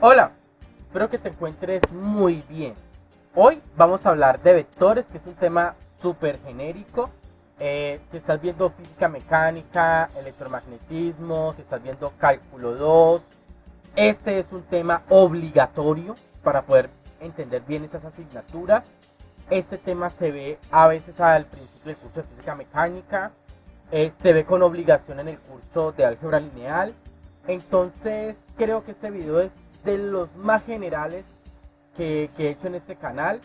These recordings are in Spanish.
Hola, espero que te encuentres muy bien. Hoy vamos a hablar de vectores, que es un tema súper genérico. Si estás viendo física mecánica, electromagnetismo, si estás viendo cálculo 2, este es un tema obligatorio para poder entender bien esas asignaturas. Este tema se ve a veces al principio del curso de física mecánica, se ve con obligación en el curso de álgebra lineal. Entonces creo que este video es de los más generales que he hecho en este canal.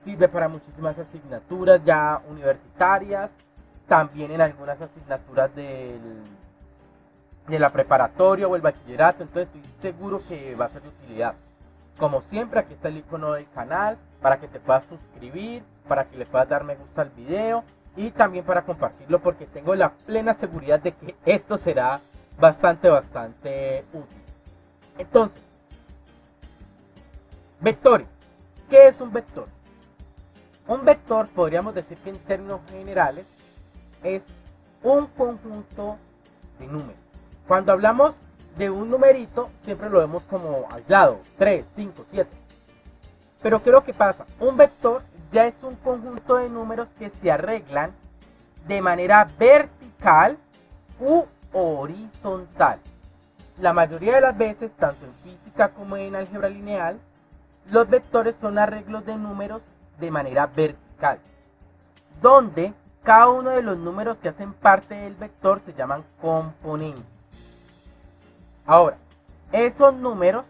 Sirve para muchísimas asignaturas ya universitarias, también en algunas asignaturas de la preparatoria o el bachillerato. Entonces estoy seguro que va a ser de utilidad. Como siempre, aquí está el icono del canal para que te puedas suscribir, para que le puedas dar me gusta al video y también para compartirlo, porque tengo la plena seguridad de que esto será bastante útil. Entonces, vectores. ¿Qué es un vector? Un vector, podríamos decir que en términos generales, es un conjunto de números. Cuando hablamos de un numerito, siempre lo vemos como aislado, 3, 5, 7. Pero ¿qué es lo que pasa? Un vector ya es un conjunto de números que se arreglan de manera vertical u horizontal. La mayoría de las veces, tanto en física como en álgebra lineal, los vectores son arreglos de números de manera vertical, donde cada uno de los números que hacen parte del vector se llaman componentes. Ahora, esos números,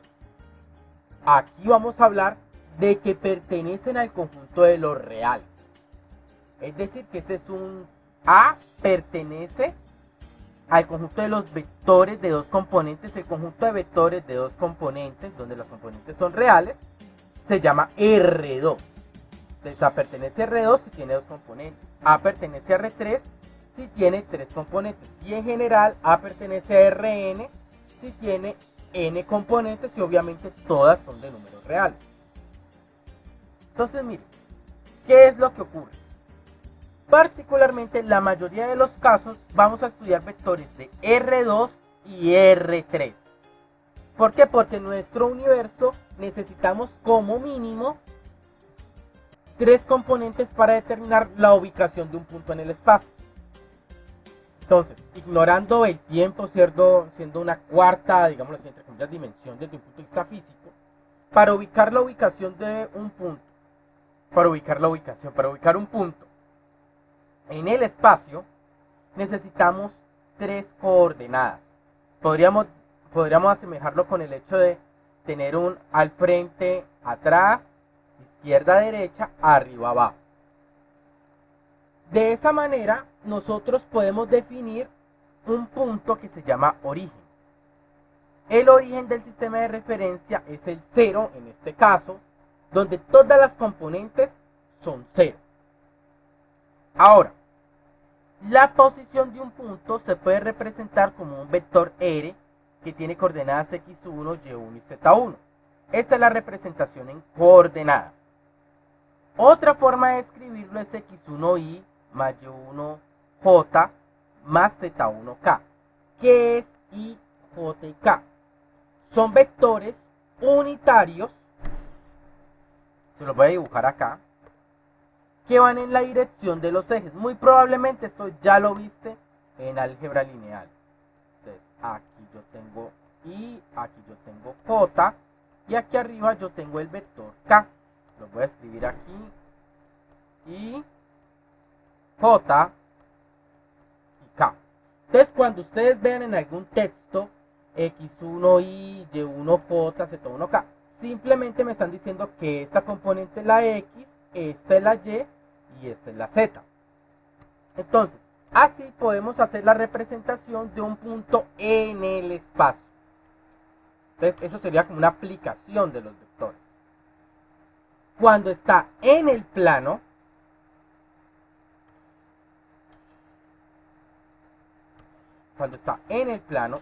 aquí vamos a hablar de que pertenecen al conjunto de los reales. Es decir, que este es un A, pertenece al conjunto de los vectores de dos componentes. El conjunto de vectores de dos componentes, donde los componentes son reales, se llama R2. Entonces A pertenece a R2 si tiene dos componentes. A pertenece a R3 si tiene tres componentes. Y en general A pertenece a Rn si tiene n componentes, y obviamente todas son de números reales. Entonces miren, ¿qué es lo que ocurre? Particularmente en la mayoría de los casos vamos a estudiar vectores de R2 y R3. ¿Por qué? Porque en nuestro universo necesitamos como mínimo tres componentes para determinar la ubicación de un punto en el espacio. Entonces, ignorando el tiempo, siendo una cuarta, digamos así, entre comillas, dimensión desde un punto de vista físico, para ubicar la ubicación de un punto, para ubicar un punto en el espacio, necesitamos tres coordenadas. Podríamos asemejarlo con el hecho de tener un al frente, atrás, izquierda, derecha, arriba, abajo. De esa manera, nosotros podemos definir un punto que se llama origen. El origen del sistema de referencia es el 0, en este caso, donde todas las componentes son 0. Ahora, la posición de un punto se puede representar como un vector R que tiene coordenadas x1, y1 y z1. Esta es la representación en coordenadas. Otra forma de escribirlo es x1y más y1j más z1k. ¿Qué es i, j y k? Son vectores unitarios, se los voy a dibujar acá, que van en la dirección de los ejes. Muy probablemente esto ya lo viste en álgebra lineal. Entonces aquí yo tengo i, aquí yo tengo j, y aquí arriba yo tengo el vector k. Lo voy a escribir aquí, i, j y k. Entonces cuando ustedes vean en algún texto x1y, y1j, z1k, simplemente me están diciendo que esta componente es la x, esta es la y esta es la z. Entonces, así podemos hacer la representación de un punto en el espacio. Entonces, eso sería como una aplicación de los vectores. Cuando está en el plano,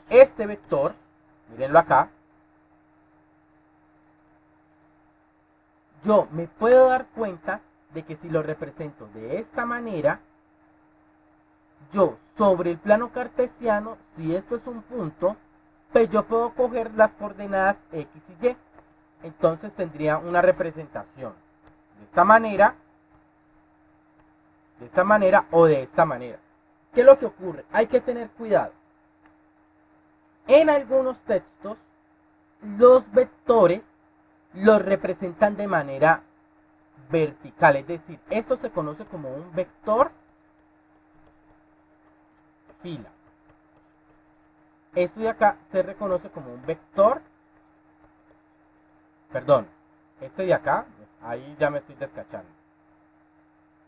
este vector, mírenlo acá, yo me puedo dar cuenta de que si lo represento de esta manera, yo sobre el plano cartesiano, si esto es un punto, pues yo puedo coger las coordenadas X y Y. Entonces tendría una representación de esta manera o de esta manera. ¿Qué es lo que ocurre? Hay que tener cuidado. En algunos textos, los vectores los representan de manera vertical, es decir, esto se conoce como un vector fila. Esto de acá se reconoce como un vector, perdón, este de acá, ahí ya me estoy descachando.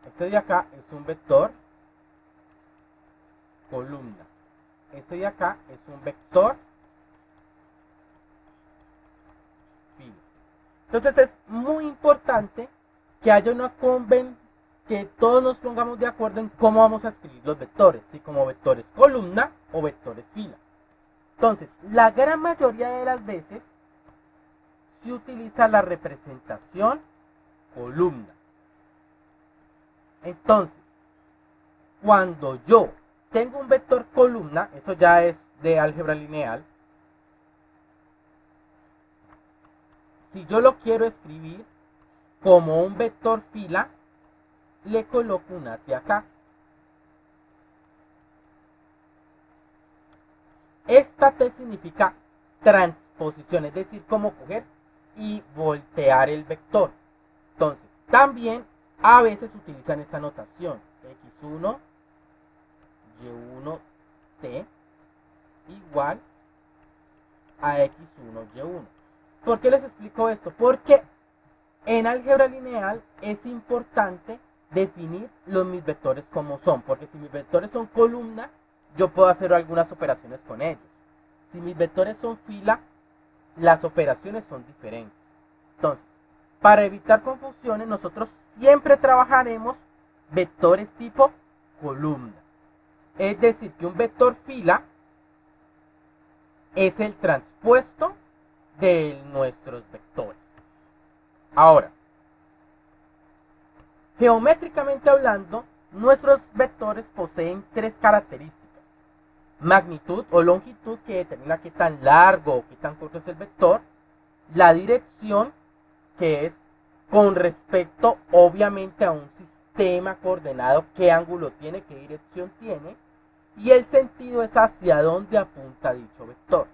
Este de acá es un vector columna. Este de acá es un vector fila. Entonces es muy importante que haya una que todos nos pongamos de acuerdo en cómo vamos a escribir los vectores, si como vectores columna o vectores fila. Entonces, la gran mayoría de las veces se utiliza la representación columna. Entonces, cuando yo tengo un vector columna, eso ya es de álgebra lineal, si yo lo quiero escribir como un vector fila, le coloco una T acá. Esta T significa transposición, es decir, como coger y voltear el vector. Entonces, también a veces utilizan esta notación, x1, y1t igual a x1, y1. ¿Por qué les explico esto? Porque en álgebra lineal es importante definir mis vectores como son, porque si mis vectores son columna, yo puedo hacer algunas operaciones con ellos. Si mis vectores son fila, las operaciones son diferentes. Entonces, para evitar confusiones, nosotros siempre trabajaremos vectores tipo columna. Es decir, que un vector fila es el transpuesto de nuestros vectores. Ahora, geométricamente hablando, nuestros vectores poseen tres características. Magnitud o longitud, que determina qué tan largo o qué tan corto es el vector. La dirección, que es con respecto obviamente a un sistema coordenado, qué ángulo tiene, qué dirección tiene. Y el sentido es hacia dónde apunta dicho vector.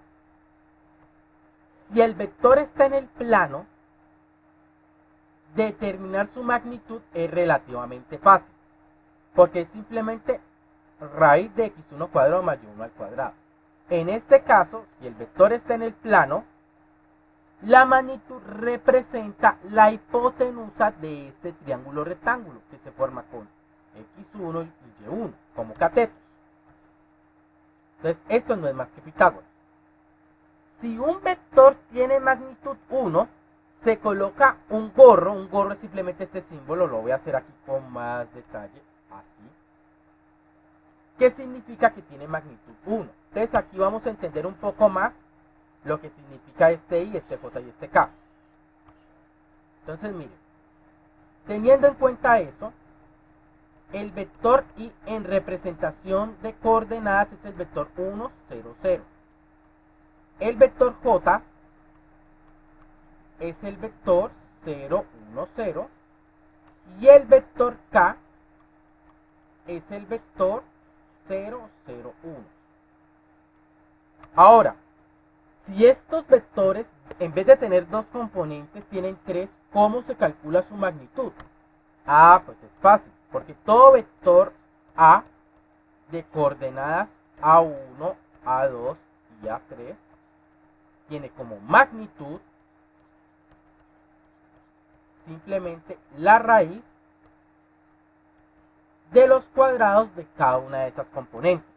Si el vector está en el plano, determinar su magnitud es relativamente fácil, porque es simplemente raíz de x1 cuadrado más y1 al cuadrado. En este caso, si el vector está en el plano, la magnitud representa la hipotenusa de este triángulo rectángulo que se forma con x1 y y1 como catetos. Entonces, esto no es más que Pitágoras. Si un vector tiene magnitud 1, se coloca un gorro es simplemente este símbolo, lo voy a hacer aquí con más detalle, así. ¿Qué significa que tiene magnitud 1? Entonces aquí vamos a entender un poco más lo que significa este I, este J y este K. Entonces miren, teniendo en cuenta eso, el vector I en representación de coordenadas es el vector 1, 0, 0. El vector J es el vector 0, 1, 0. Y el vector K es el vector 0, 0, 1. Ahora, si estos vectores, en vez de tener dos componentes, tienen tres, ¿cómo se calcula su magnitud? Ah, pues es fácil, porque todo vector A de coordenadas A1, A2 y A3 tiene como magnitud simplemente la raíz de los cuadrados de cada una de esas componentes.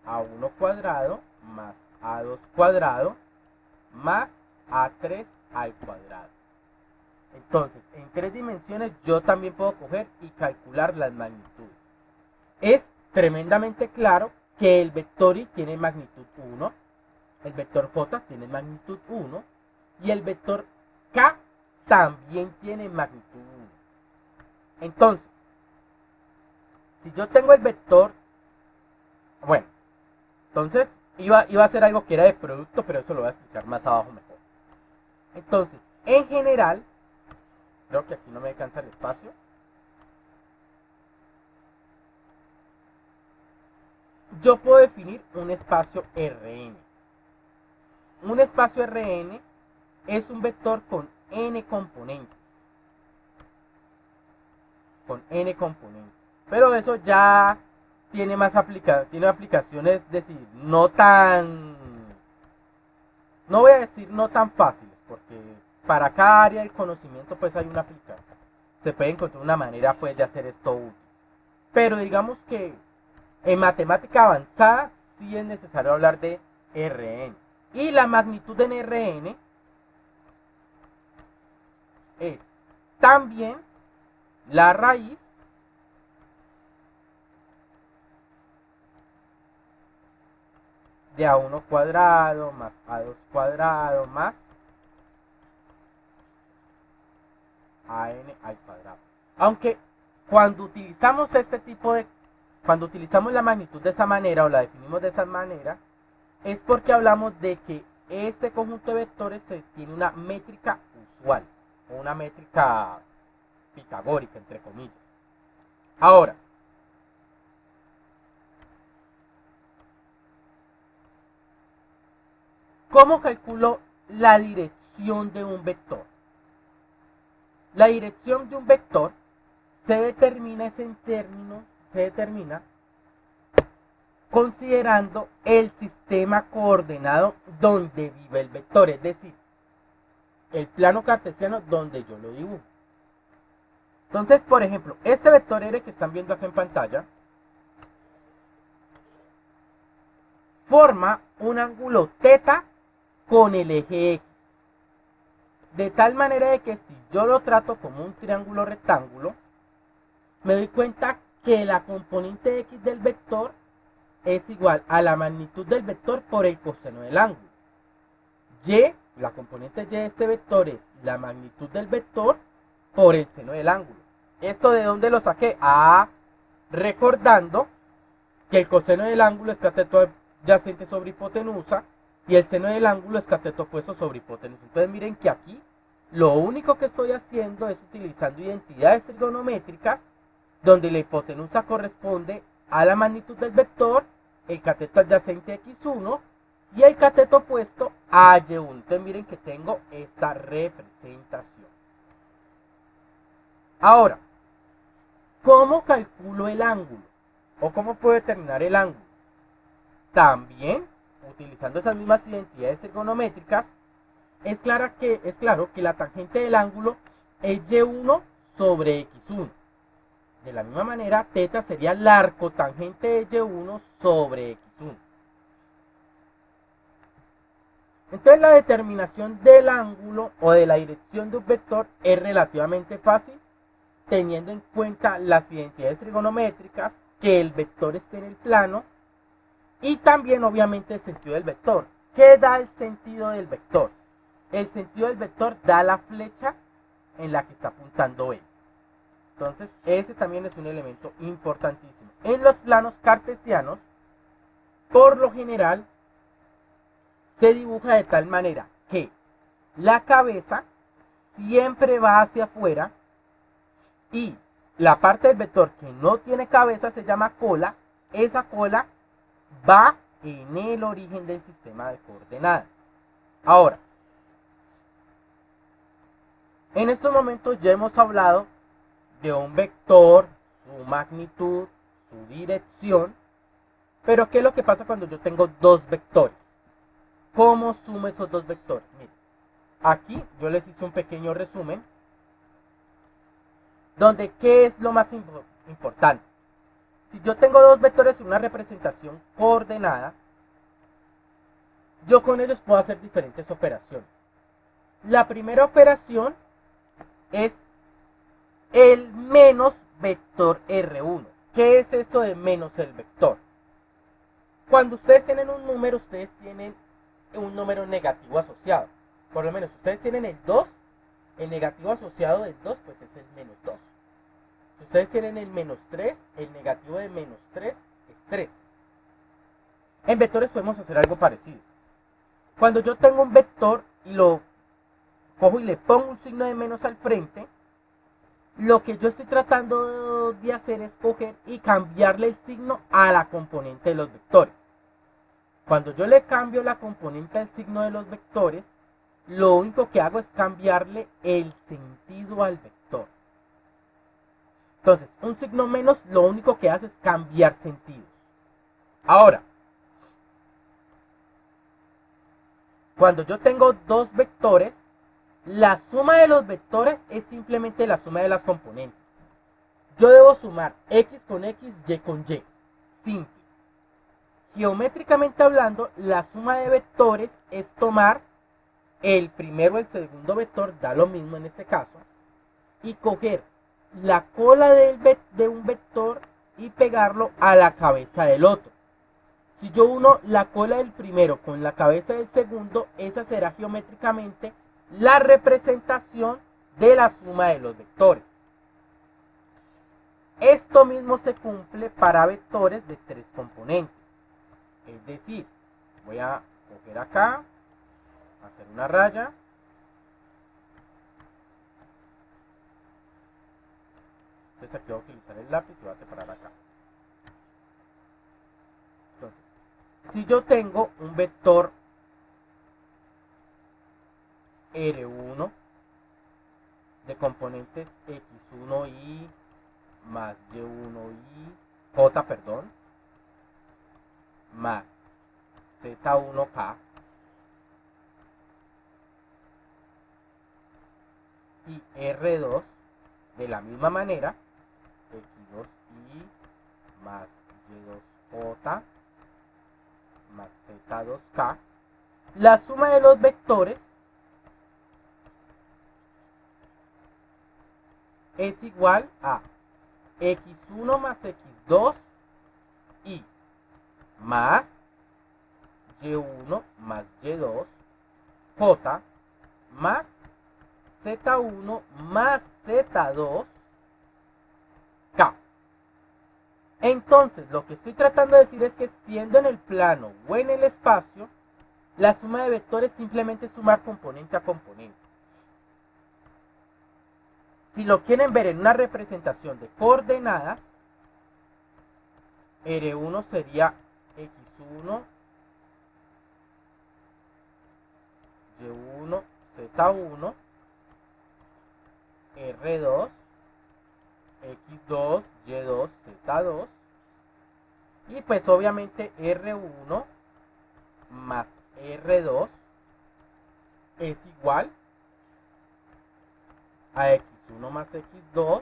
A1 cuadrado más A2 cuadrado más A3 al cuadrado. Entonces, en tres dimensiones yo también puedo coger y calcular las magnitudes. Es tremendamente claro que el vector I tiene magnitud 1, el vector J tiene magnitud 1 y el vector K también tiene magnitud 1. Entonces, si yo tengo el vector, bueno, entonces iba a ser algo que era de producto, pero eso lo voy a explicar más abajo mejor. Entonces, en general, creo que aquí no me alcanza el espacio. Yo puedo definir un espacio Rn. Un espacio Rn es un vector con n componentes. Con n componentes. Pero eso ya tiene más tiene aplicaciones, es decir, no tan, no voy a decir no tan fáciles, porque para cada área del conocimiento pues hay una aplicación. Se puede encontrar una manera pues de hacer esto útil. Pero digamos que en matemática avanzada sí es necesario hablar de Rn. Y la magnitud en Rn es también la raíz de A1 cuadrado más A2 cuadrado más AN al cuadrado. Aunque cuando utilizamos cuando utilizamos la magnitud de esa manera o la definimos de esa manera, es porque hablamos de que este conjunto de vectores tiene una métrica usual o una métrica pitagórica, entre comillas. Ahora, ¿cómo calculo la dirección de un vector? La dirección de un vector se determina considerando el sistema coordenado donde vive el vector, es decir, el plano cartesiano donde yo lo dibujo. Entonces, por ejemplo, este vector R que están viendo aquí en pantalla forma un ángulo θ con el eje X. De tal manera de que si yo lo trato como un triángulo rectángulo, me doy cuenta que la componente X del vector es igual a la magnitud del vector por el coseno del ángulo. Y, la componente Y de este vector es la magnitud del vector por el seno del ángulo. ¿Esto de dónde lo saqué? Recordando que el coseno del ángulo es cateto adyacente sobre hipotenusa y el seno del ángulo es cateto opuesto sobre hipotenusa. Entonces miren que aquí lo único que estoy haciendo es utilizando identidades trigonométricas donde la hipotenusa corresponde a la magnitud del vector, el cateto adyacente x1 y el cateto opuesto a y1. Entonces miren que tengo esta representación. Ahora, ¿cómo calculo el ángulo? ¿O cómo puedo determinar el ángulo? También, utilizando esas mismas identidades trigonométricas, es claro que la tangente del ángulo es y1 sobre x1. De la misma manera, θ sería la arcotangente de y1 sobre x1. Entonces la determinación del ángulo o de la dirección de un vector es relativamente fácil, teniendo en cuenta las identidades trigonométricas, que el vector esté en el plano y también obviamente el sentido del vector. ¿Qué da el sentido del vector? El sentido del vector da la flecha en la que está apuntando él. Entonces ese también es un elemento importantísimo. En los planos cartesianos, por lo general, se dibuja de tal manera que la cabeza siempre va hacia afuera y la parte del vector que no tiene cabeza se llama cola. Esa cola va en el origen del sistema de coordenadas. Ahora, en estos momentos ya hemos hablado de un vector, su magnitud, su dirección, pero ¿qué es lo que pasa cuando yo tengo dos vectores? ¿Cómo sumo esos dos vectores? Miren, aquí yo les hice un pequeño resumen donde ¿qué es lo más importante? Si yo tengo dos vectores en una representación coordenada, yo con ellos puedo hacer diferentes operaciones. La primera operación es el menos vector R1. ¿Qué es eso de menos el vector? Cuando ustedes tienen un número, ustedes tienen un número negativo asociado. Por lo menos, ustedes tienen el 2, el negativo asociado del 2, pues es el menos 2. Si ustedes tienen el menos 3, el negativo de menos 3 es 3. En vectores podemos hacer algo parecido. Cuando yo tengo un vector y lo cojo y le pongo un signo de menos al frente, lo que yo estoy tratando de hacer es coger y cambiarle el signo a la componente de los vectores. Cuando yo le cambio la componente al signo de los vectores, lo único que hago es cambiarle el sentido al vector. Entonces, un signo menos lo único que hace es cambiar sentidos. Ahora, cuando yo tengo dos vectores, la suma de los vectores es simplemente la suma de las componentes. Yo debo sumar x con x, y con y. Simple. Geométricamente hablando, la suma de vectores es tomar el primero o el segundo vector, da lo mismo en este caso, y coger la cola de un vector y pegarlo a la cabeza del otro. Si yo uno la cola del primero con la cabeza del segundo, esa será geométricamente la representación de la suma de los vectores. Esto mismo se cumple para vectores de tres componentes. Es decir, voy a coger acá, hacer una raya, entonces aquí voy a utilizar el lápiz y voy a separar acá. Entonces, si yo tengo un vector R1 de componentes X1Y más Y1Y, J, perdón, más Z1K y R2 de la misma manera, X2Y más Y2J más Z2K, la suma de los vectores es igual a X1 más X2 y más Y1 más Y2 J más Z1 más Z2 K. Entonces, lo que estoy tratando de decir es que siendo en el plano o en el espacio, la suma de vectores simplemente es sumar componente a componente. Si lo quieren ver en una representación de coordenadas, R1 sería X1, Y1, Z1, R2, X2, Y2, Z2, y pues obviamente R1 más R2 es igual a X1 más X2,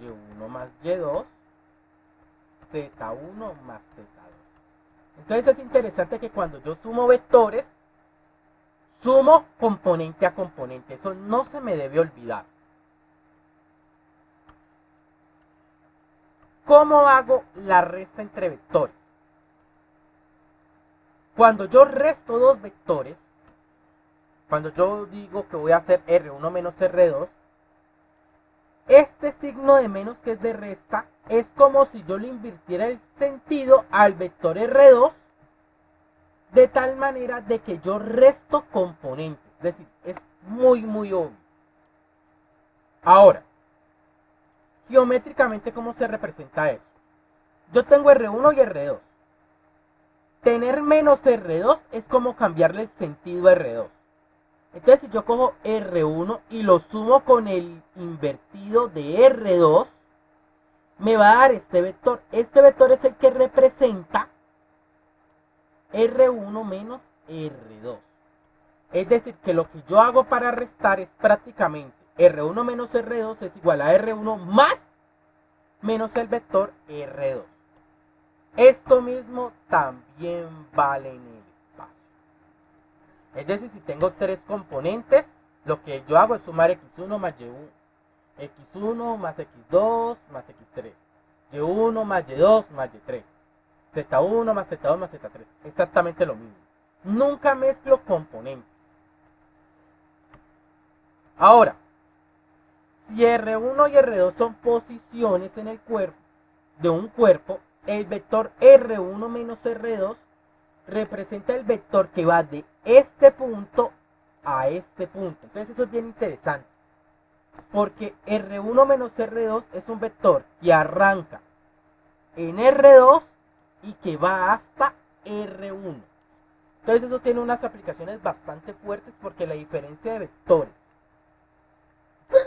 Y1 más Y2, Z1 más Z2. Entonces es interesante que cuando yo sumo vectores, sumo componente a componente. Eso no se me debe olvidar. ¿Cómo hago la resta entre vectores? Cuando yo resto dos vectores, cuando yo digo que voy a hacer R1 menos R2, este signo de menos que es de resta es como si yo le invirtiera el sentido al vector R2 de tal manera de que yo resto componentes. Es decir, es muy obvio. Ahora, geométricamente, ¿cómo se representa eso? Yo tengo R1 y R2. Tener menos R2 es como cambiarle el sentido a R2. Entonces, si yo cojo R1 y lo sumo con el invertido de R2, me va a dar este vector. Este vector es el que representa R1 menos R2. Es decir, que lo que yo hago para restar es prácticamente R1 menos R2 es igual a R1 más menos el vector R2. Esto mismo también vale en el espacio. Es decir, si tengo tres componentes, lo que yo hago es sumar X1 más Y1, X1 más X2 más X3, Y1 más Y2 más Y3, Z1 más Z2 más Z3. Exactamente lo mismo. Nunca mezclo componentes. Ahora, si R1 y R2 son posiciones en el cuerpo de un cuerpo, el vector R1 menos R2 representa el vector que va de este punto a este punto. Entonces eso es bien interesante, porque R1 menos R2 es un vector que arranca en R2 y que va hasta R1. Entonces eso tiene unas aplicaciones bastante fuertes, porque la diferencia de vectores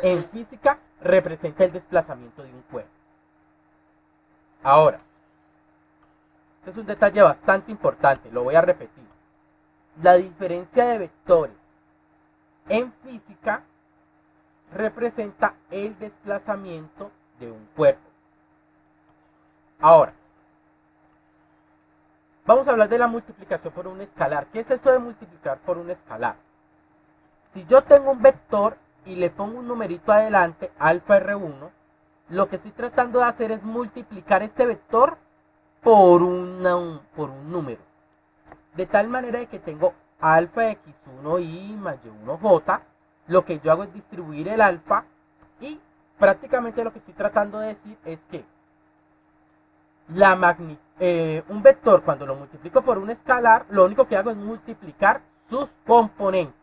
en física representa el desplazamiento de un cuerpo. Ahora, este es un detalle bastante importante, lo voy a repetir. La diferencia de vectores en física representa el desplazamiento de un cuerpo. Ahora, vamos a hablar de la multiplicación por un escalar. ¿Qué es esto de multiplicar por un escalar? Si yo tengo un vector y le pongo un numerito adelante, alfa R1, lo que estoy tratando de hacer es multiplicar este vector por un número. De tal manera de que tengo alfa x1y más y1j. Lo que yo hago es distribuir el alfa, y prácticamente lo que estoy tratando de decir es que un vector, cuando lo multiplico por un escalar, lo único que hago es multiplicar sus componentes.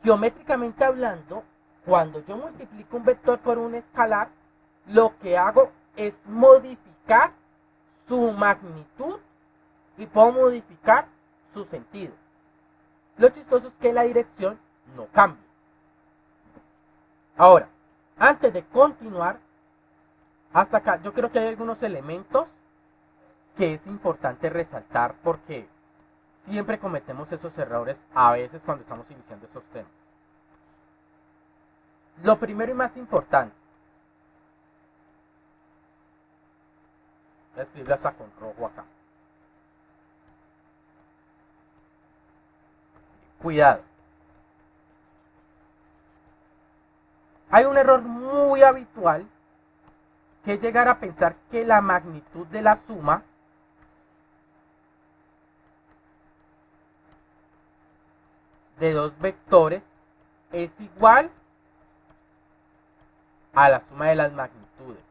Geométricamente hablando, cuando yo multiplico un vector por un escalar, lo que hago es modificar su magnitud y puedo modificar su sentido. Lo chistoso es que la dirección no cambia. Ahora, antes de continuar, hasta acá yo creo que hay algunos elementos que es importante resaltar, porque siempre cometemos esos errores a veces cuando estamos iniciando estos temas. Lo primero y más importante, voy a escribir hasta con rojo acá. Cuidado. Hay un error muy habitual, que es llegar a pensar que la magnitud de la suma de dos vectores es igual a la suma de las magnitudes.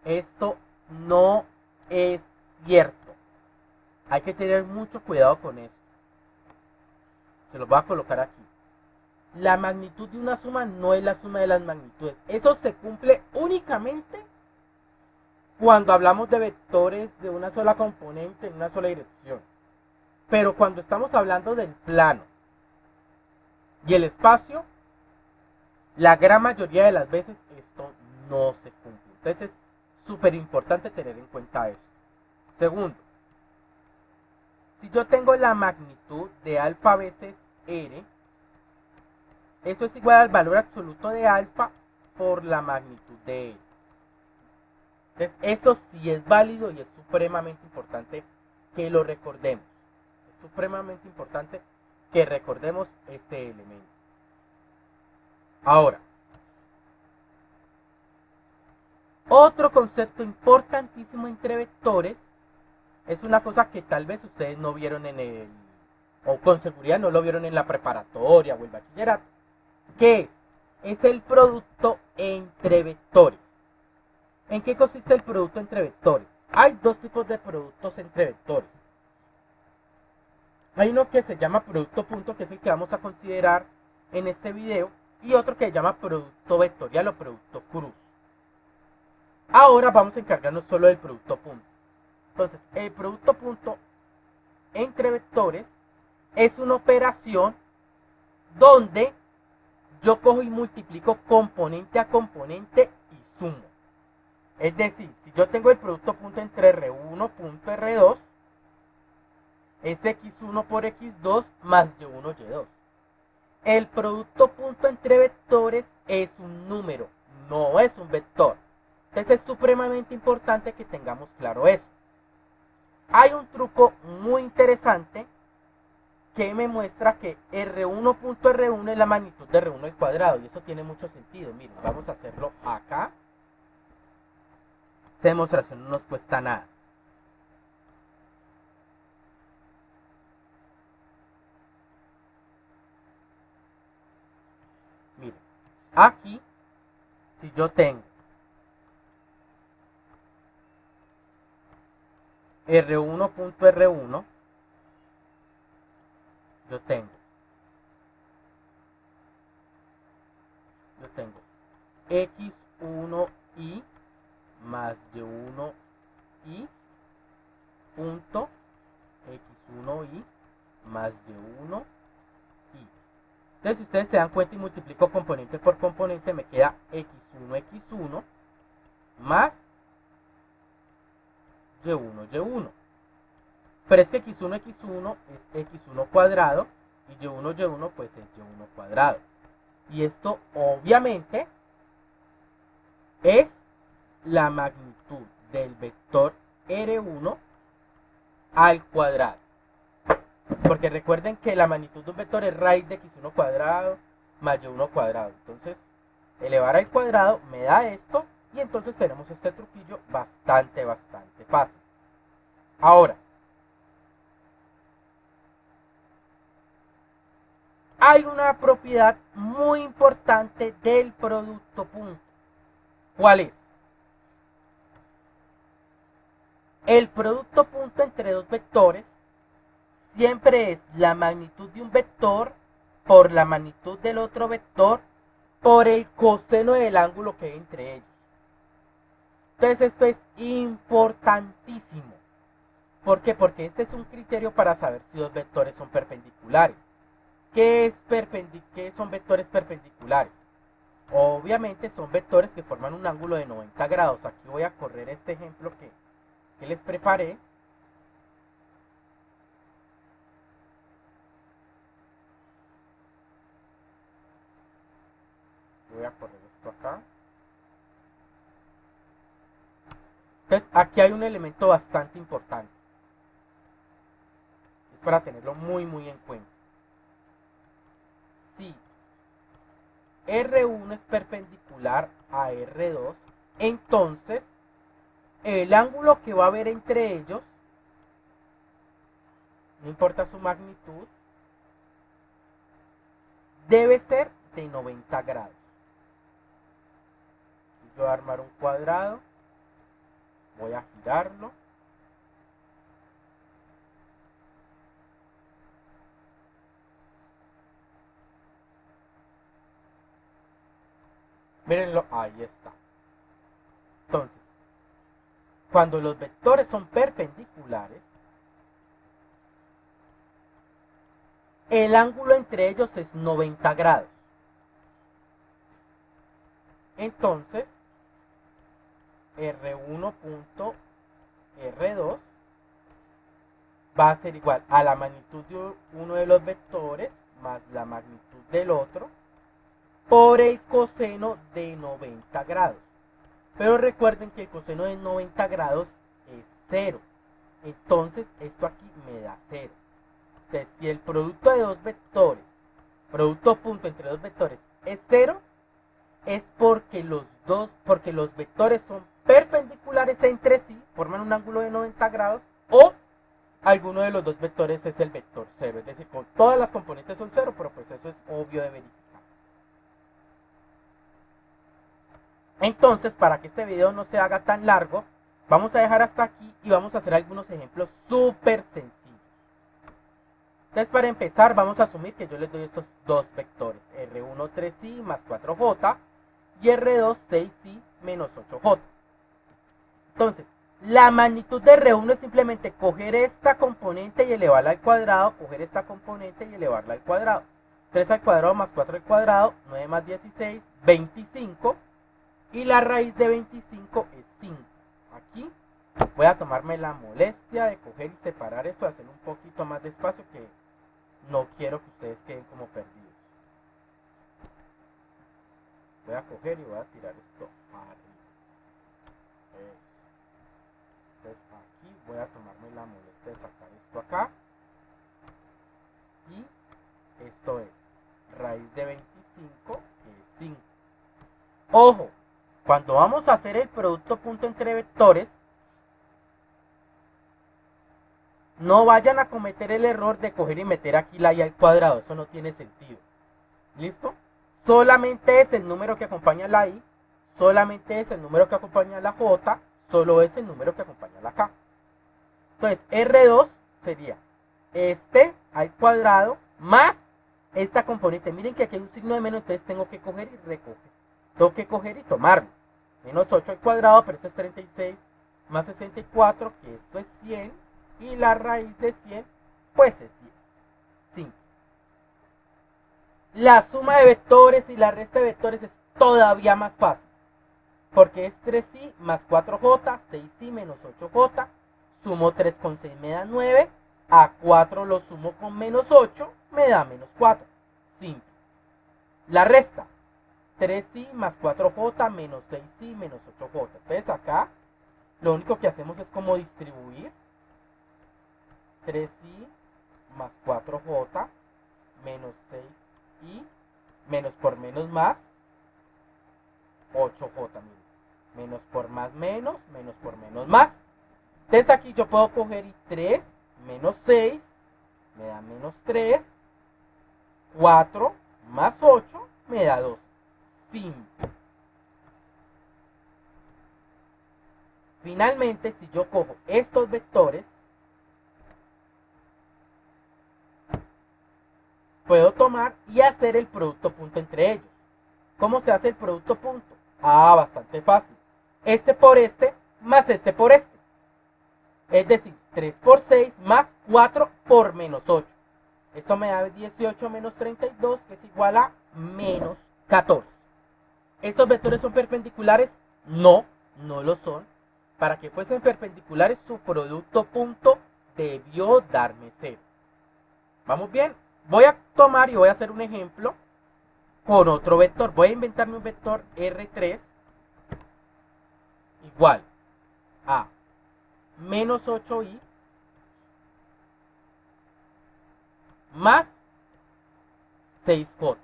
Esto no es cierto. Hay que tener mucho cuidado con esto. Se los voy a colocar aquí. La magnitud de una suma no es la suma de las magnitudes. Eso se cumple únicamente cuando hablamos de vectores de una sola componente en una sola dirección. Pero cuando estamos hablando del plano y el espacio, la gran mayoría de las veces esto no se cumple. Entonces es súper importante tener en cuenta eso. Segundo, si yo tengo la magnitud de alfa veces r, esto es igual al valor absoluto de alfa por la magnitud de r. Entonces esto sí es válido y es supremamente importante que lo recordemos. Es supremamente importante que recordemos este elemento. Ahora, otro concepto importantísimo entre vectores es una cosa que tal vez ustedes no vieron o con seguridad no lo vieron en la preparatoria o el bachillerato, que es el producto entre vectores. ¿En qué consiste el producto entre vectores? Hay dos tipos de productos entre vectores. Hay uno que se llama producto punto, que es el que vamos a considerar en este video, y otro que se llama producto vectorial o producto cruz. Ahora vamos a encargarnos solo del producto punto. Entonces, el producto punto entre vectores es una operación donde yo cojo y multiplico componente a componente y sumo. Es decir, si yo tengo el producto punto entre R1 punto R2, es X1 por X2 más Y1 Y2. El producto punto entre vectores es un número, no es un vector. Entonces es supremamente importante que tengamos claro eso. Hay un truco muy interesante que me muestra que R1.R1 es la magnitud de R1 al cuadrado, y eso tiene mucho sentido. Miren, vamos a hacerlo acá. Esta demostración no nos cuesta nada. Miren, aquí, si yo tengo R1.R1, yo tengo X1Y más Y1Y punto X1Y más Y1Y. Entonces, si ustedes se dan cuenta y multiplico componente por componente, me queda X1 más Y1 Pero es que X1 es X1 cuadrado y Y1 pues es Y1 cuadrado. Y esto obviamente es la magnitud del vector R1 al cuadrado. Porque recuerden que la magnitud de un vector es raíz de X1 cuadrado más Y1 cuadrado. Entonces, elevar al cuadrado me da esto. Y entonces tenemos este truquillo bastante fácil. Ahora, hay una propiedad muy importante del producto punto. ¿Cuál es? El producto punto entre dos vectores siempre es la magnitud de un vector por la magnitud del otro vector por el coseno del ángulo que hay entre ellos. Entonces esto es importantísimo. ¿Por qué? Porque este es un criterio para saber si dos vectores son perpendiculares. ¿Qué son vectores perpendiculares? Obviamente son vectores que forman un ángulo de 90 grados. Aquí voy a correr este ejemplo que les preparé. Voy a correr esto acá. Entonces, aquí hay un elemento bastante importante. Es para tenerlo muy en cuenta. Si R1 es perpendicular a R2, entonces el ángulo que va a haber entre ellos, no importa su magnitud, debe ser de 90 grados. Yo voy a armar un cuadrado, voy a girarlo. Mírenlo, ahí está. Entonces, cuando los vectores son perpendiculares, el ángulo entre ellos es 90 grados. Entonces, R1.R2 va a ser igual a la magnitud de uno de los vectores más la magnitud del otro por el coseno de 90 grados. Pero recuerden que el coseno de 90 grados es 0. Entonces esto aquí me da 0. Entonces, si el producto de dos vectores, producto punto entre dos vectores, es 0, es porque los vectores son perpendiculares entre sí, forman un ángulo de 90 grados, o alguno de los dos vectores es el vector 0. Es decir, todas las componentes son 0, pero pues eso es obvio de verificar. Entonces, para que este video no se haga tan largo, vamos a dejar hasta aquí y vamos a hacer algunos ejemplos súper sencillos. Entonces, para empezar, vamos a asumir que yo les doy estos dos vectores, R1 3i más 4j y R2 6i menos 8j. Entonces, la magnitud de R1 es simplemente coger esta componente y elevarla al cuadrado, coger esta componente y elevarla al cuadrado. 3 al cuadrado más 4 al cuadrado, 9 más 16, 25. Y la raíz de 25 es 5. Aquí voy a tomarme la molestia de coger y separar esto, hacer un poquito más despacio, que no quiero que ustedes queden como perdidos. Voy a coger y voy a tirar esto arriba. Entonces aquí voy a tomarme la molestia de sacar esto acá. Y esto es raíz de 25, que es 5. Ojo, cuando vamos a hacer el producto punto entre vectores, no vayan a cometer el error de coger y meter aquí la y al cuadrado. Eso no tiene sentido. ¿Listo? Solamente es el número que acompaña la i, solamente es el número que acompaña la j, solo es el número que acompaña la k. Entonces, R2 sería este al cuadrado más esta componente. Miren que aquí hay un signo de menos, entonces tengo que coger y recoger. Tengo que coger y tomarlo. Menos 8 al cuadrado, pero esto es 36 más 64, que esto es 100. Y la raíz de 100, pues es 10. 5. La suma de vectores y la resta de vectores es todavía más fácil. Porque es 3i más 4j, 6i menos 8j. Sumo 3 con 6 me da 9. A 4 lo sumo con menos 8, me da menos 4. Simple. La resta. 3i más 4j menos 6i menos 8j. Entonces acá lo único que hacemos es como distribuir. 3i más 4j menos 6i menos por menos más 8j. Menos por más menos, menos por menos más. Entonces aquí yo puedo coger y 3 menos 6 me da menos 3. 4 más 8 me da 2. Simple. Finalmente, si yo cojo estos vectores, puedo tomar y hacer el producto punto entre ellos. ¿Cómo se hace el producto punto? Ah, bastante fácil. Este por este más este por este. Es decir, 3 por 6 más 4 por menos 8. Esto me da 18 menos 32, que es igual a menos 14. ¿Estos vectores son perpendiculares? No, no lo son. Para que fuesen perpendiculares, su producto punto debió darme 0. ¿Vamos bien? Voy a tomar y voy a hacer un ejemplo con otro vector. Voy a inventarme un vector R3 igual a menos 8i más 6j.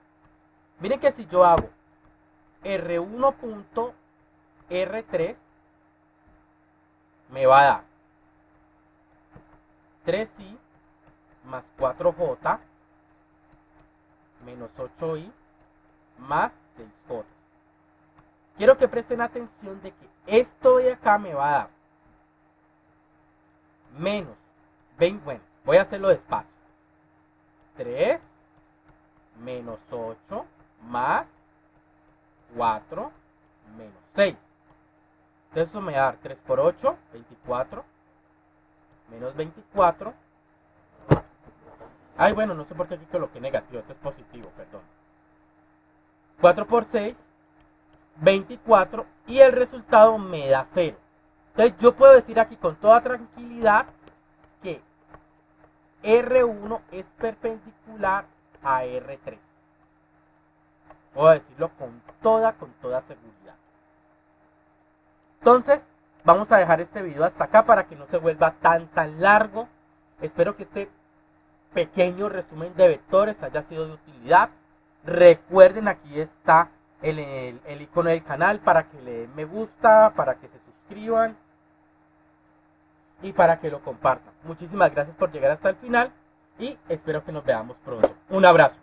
Miren que si yo hago R1.R3 me va a dar 3i más 4j menos 8i más 6j. Quiero que presten atención de que esto de acá me va a dar menos 20, bueno, voy a hacerlo despacio. 3 menos 8 más 4 menos 6. Entonces eso me va a dar 3 por 8, 24. Menos 24. Ay, bueno, no sé por qué aquí coloqué negativo. Esto es positivo, perdón. 4 por 6, 24. Y el resultado me da 0. Entonces yo puedo decir aquí con toda tranquilidad que R1 es perpendicular a R3. Puedo decirlo con toda seguridad. Entonces, vamos a dejar este video hasta acá para que no se vuelva tan largo. Espero que este pequeño resumen de vectores haya sido de utilidad. Recuerden, aquí está el icono del canal para que le den me gusta, para que se suscriban y para que lo compartan. Muchísimas gracias por llegar hasta el final y espero que nos veamos pronto. Un abrazo.